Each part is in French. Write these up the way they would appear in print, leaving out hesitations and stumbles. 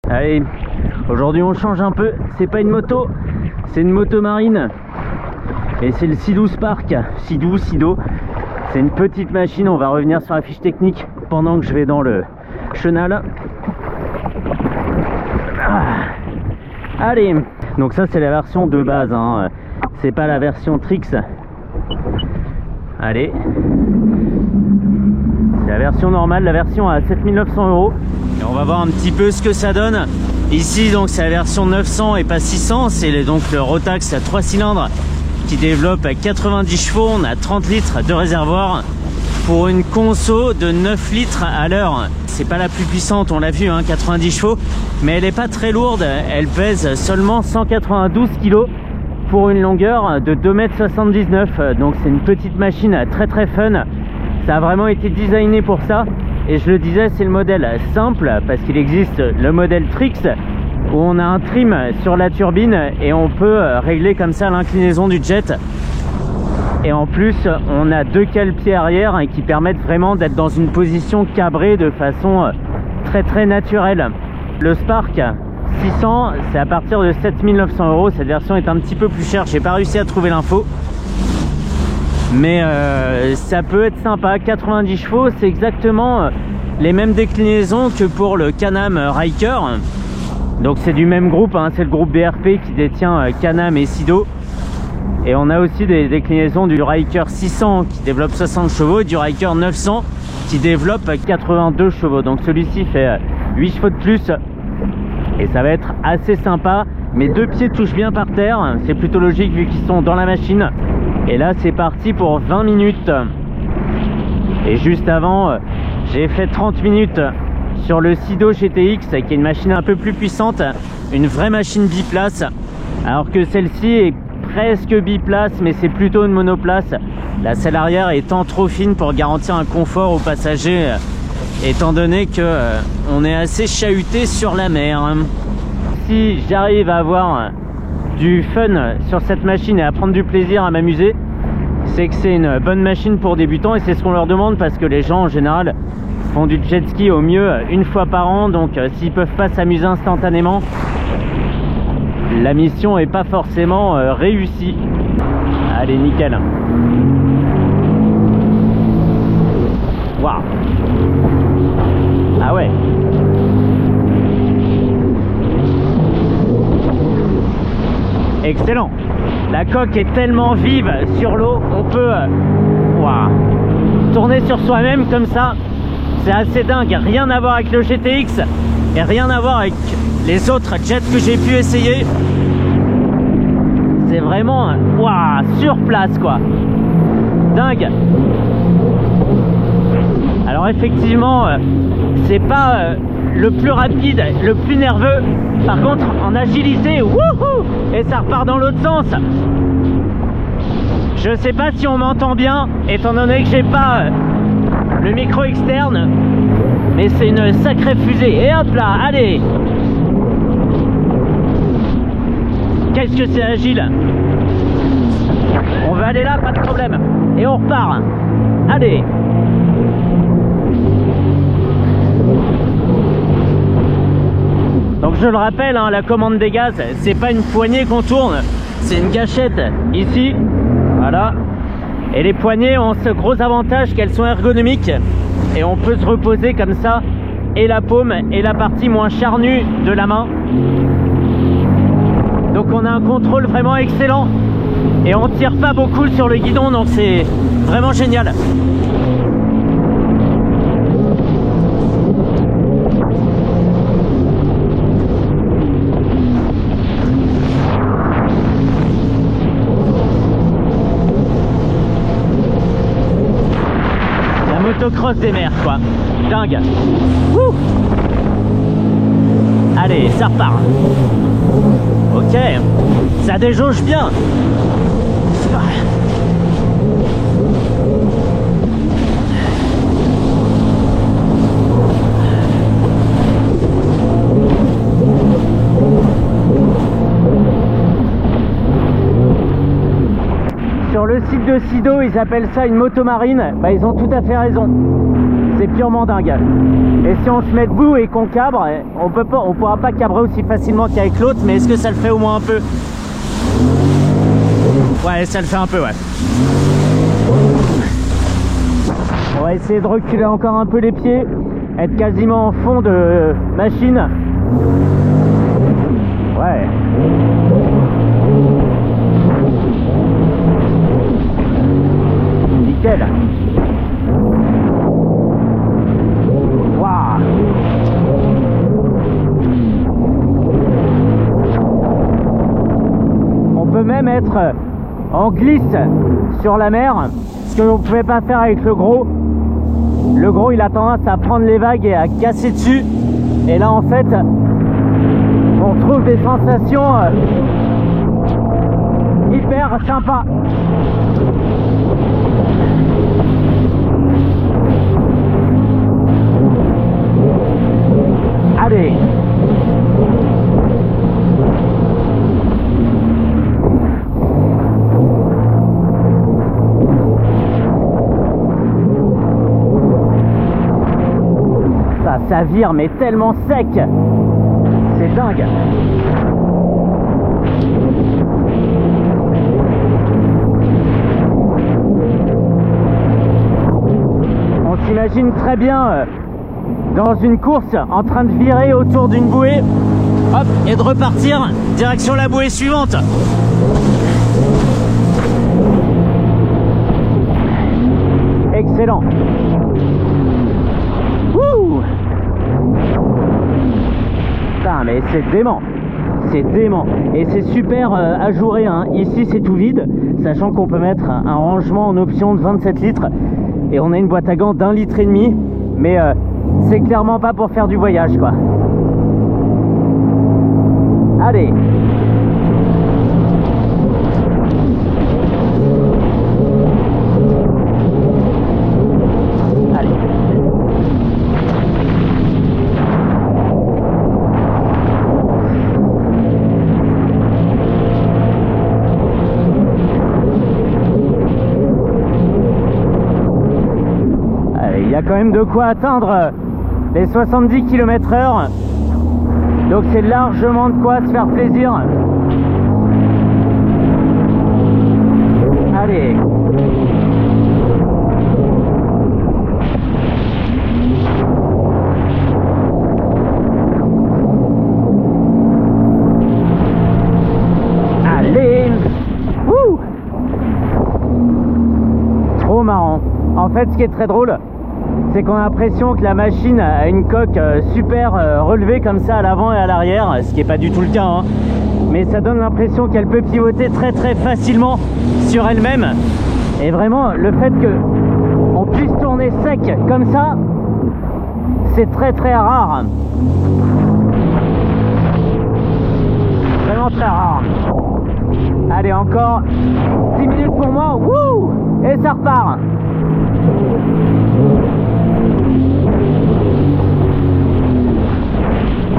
Allez, aujourd'hui on change un peu, c'est pas une moto, c'est une moto marine. Et c'est le Sea-Doo Spark, Sea-Doo. C'est une petite machine, on va revenir sur la fiche technique pendant que je vais dans le chenal. Allez, donc ça c'est la version de base, hein. C'est pas la version Trix. Allez, c'est la version normale, la version à 7900 €. Et on va voir un petit peu ce que ça donne. Ici donc c'est la version 900 et pas 600, c'est donc le Rotax à 3 cylindres qui développe à 90 chevaux. On a 30 litres de réservoir pour une conso de 9 litres à l'heure. C'est pas la plus puissante, on l'a vu, hein, 90 chevaux, mais elle est pas très lourde, elle pèse seulement 192 kg pour une longueur de 2,79 m. Donc c'est une petite machine très très fun. Ça a vraiment été designé pour ça. Et je le disais, c'est le modèle simple parce qu'il existe le modèle Trix où on a un trim sur la turbine et on peut régler comme ça l'inclinaison du jet. Et en plus, on a deux cale-pieds arrière qui permettent vraiment d'être dans une position cabrée de façon très très naturelle. Le Spark 600, c'est à partir de 7900 €. Cette version est un petit peu plus chère, j'ai pas réussi à trouver l'info. Mais ça peut être sympa. 90 chevaux, c'est exactement les mêmes déclinaisons que pour le Can-Am Ryker. Donc c'est du même groupe, hein, c'est le groupe BRP qui détient Can-Am et Sea-Doo. Et on a aussi des déclinaisons du Ryker 600 qui développe 60 chevaux et du Ryker 900 qui développe 82 chevaux. Donc celui-ci fait 8 chevaux de plus et ça va être assez sympa. Mes deux pieds touchent bien par terre, c'est plutôt logique vu qu'ils sont dans la machine. Et là c'est parti pour 20 minutes. Et juste avant, j'ai fait 30 minutes sur le Sea-Doo GTX qui est une machine un peu plus puissante, une vraie machine biplace, alors que celle-ci est presque biplace mais c'est plutôt une monoplace. La selle arrière étant trop fine pour garantir un confort aux passagers, étant donné que on est assez chahuté sur la mer. Si j'arrive à avoir du fun sur cette machine et à prendre du plaisir, à m'amuser, c'est que c'est une bonne machine pour débutants et c'est ce qu'on leur demande parce que les gens en général font du jet ski au mieux une fois par an, donc s'ils peuvent pas s'amuser instantanément, la mission est pas forcément réussie. Allez, nickel. Waouh. Ah ouais. Excellent. La coque est tellement vive sur l'eau, on peut tourner sur soi-même comme ça. C'est assez dingue, rien à voir avec le GTX et rien à voir avec les autres jets que j'ai pu essayer. C'est vraiment sur place quoi. Dingue. Alors effectivement, c'est pas le plus rapide, le plus nerveux. Par contre, en agilité, wouhou, et ça repart dans l'autre sens. Je sais pas si on m'entend bien, étant donné que j'ai pas le micro externe, mais c'est une sacrée fusée. Et hop là, allez. Qu'est-ce que c'est agile. On va aller là, pas de problème. Et on repart. Allez. Donc je le rappelle, hein, la commande des gaz, c'est pas une poignée qu'on tourne, c'est une gâchette ici, voilà. Et les poignées ont ce gros avantage qu'elles sont ergonomiques et on peut se reposer comme ça, et la paume et la partie moins charnue de la main. Donc on a un contrôle vraiment excellent et on tire pas beaucoup sur le guidon, donc c'est vraiment génial. Motocross des mers quoi, dingue. Wouh. Allez, ça repart. Ok, ça déjauge bien. Sur le site de Sea-Doo, ils appellent ça une moto marine. Bah, ils ont tout à fait raison. C'est c'est purement dingue. Et si on se met debout et qu'on cabre, on pourra pas cabrer aussi facilement qu'avec l'autre, mais est-ce que ça le fait au moins un peu? Ouais, ça le fait un peu, ouais. On va essayer de reculer encore un peu les pieds, être quasiment en fond de machine. Ouais. Nickel. Waouh. On peut même être en glisse sur la mer, ce que vous ne pouvez pas faire avec le gros. Le gros, il a tendance à prendre les vagues et à casser dessus. Et là, en fait, on trouve des sensations hyper sympas. Allez. Ça vire mais tellement sec, c'est dingue. On s'imagine très bien dans une course en train de virer autour d'une bouée, hop, et de repartir direction la bouée suivante. Excellent. Wouh! Putain, mais c'est dément. C'est dément. Et c'est super ajouré, hein. Ici, c'est tout vide, sachant qu'on peut mettre un rangement en option de 27 litres. Et on a une boîte à gants d'1,5 litre. Mais c'est clairement pas pour faire du voyage, quoi. Allez. Il y a quand même de quoi atteindre les 70 km/h, donc c'est largement de quoi se faire plaisir. Allez. Allez. Wouh. Trop marrant. En fait, ce qui est très drôle, c'est qu'on a l'impression que la machine a une coque super relevée comme ça à l'avant et à l'arrière, ce qui n'est pas du tout le cas, hein. Mais ça donne l'impression qu'elle peut pivoter très très facilement sur elle-même. Et vraiment, le fait qu'on puisse tourner sec comme ça, c'est très très rare. Vraiment très rare. Allez, encore 10 minutes pour moi. Wouh! Et ça repart.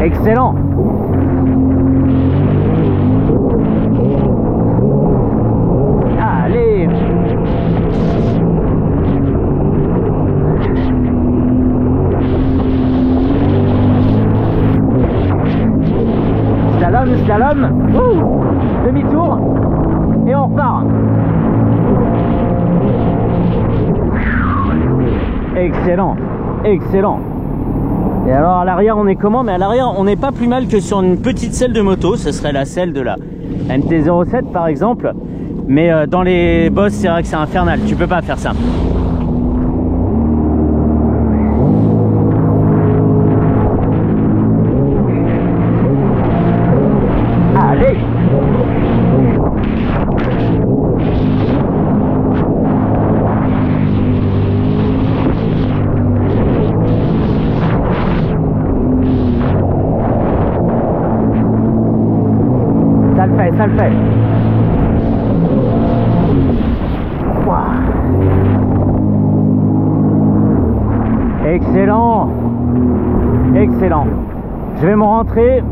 Excellent. Allez. Slalom, slalom. Demi-tour. Et on repart. Excellent. Excellent. Et alors à l'arrière on est comment? Mais à l'arrière on n'est pas plus mal que sur une petite selle de moto. Ce serait la selle de la MT-07 par exemple. Mais dans les bosses c'est vrai que c'est infernal. Tu peux pas faire ça. Allez. Ça le fait. Wow. Excellent. Excellent. Je vais me rentrer,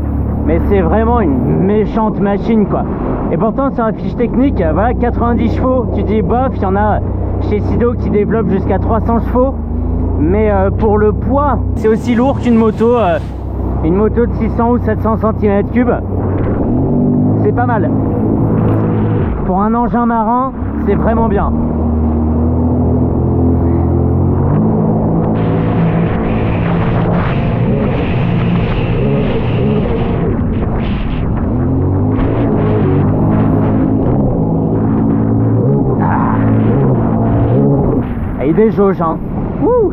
mais c'est vraiment une méchante machine, quoi. Et pourtant sur la fiche technique, voilà, 90 chevaux. Tu dis bof, il y en a chez Sido qui développe jusqu'à 300 chevaux. mais pour le poids, c'est aussi lourd qu'une moto. Une moto de 600 ou 700 cm3. C'est pas mal. Pour un engin marin, c'est vraiment bien. Et des jauges, hein. Ouh.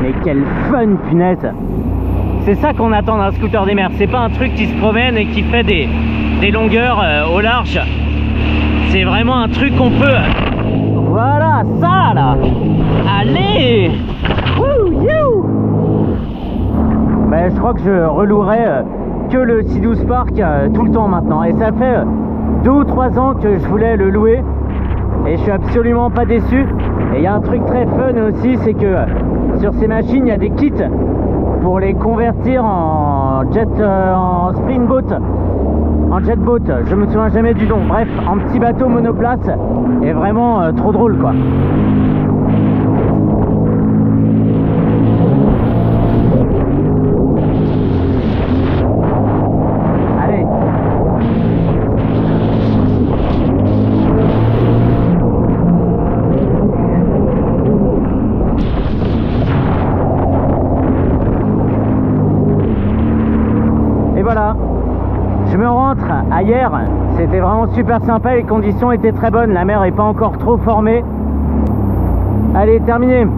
Mais quel fun, punaise. C'est ça qu'on attend d'un scooter des mers. C'est pas un truc qui se promène et qui fait des longueurs au large. C'est vraiment un truc qu'on peut... Voilà, ça là. Allez. Ben, je crois que je relouerai que le Sea-Doo Spark tout le temps maintenant. Et ça fait 2 ou 3 ans que je voulais le louer. Et je suis absolument pas déçu. Et il y a un truc très fun aussi, c'est que sur ces machines, il y a des kits pour les convertir en en springboat, en jetboat. Je me souviens jamais du nom. Bref, en petit bateau monoplace. Et vraiment trop drôle, quoi. Voilà, je me rentre à hier, c'était vraiment super sympa, les conditions étaient très bonnes, la mer n'est pas encore trop formée. Allez, terminé.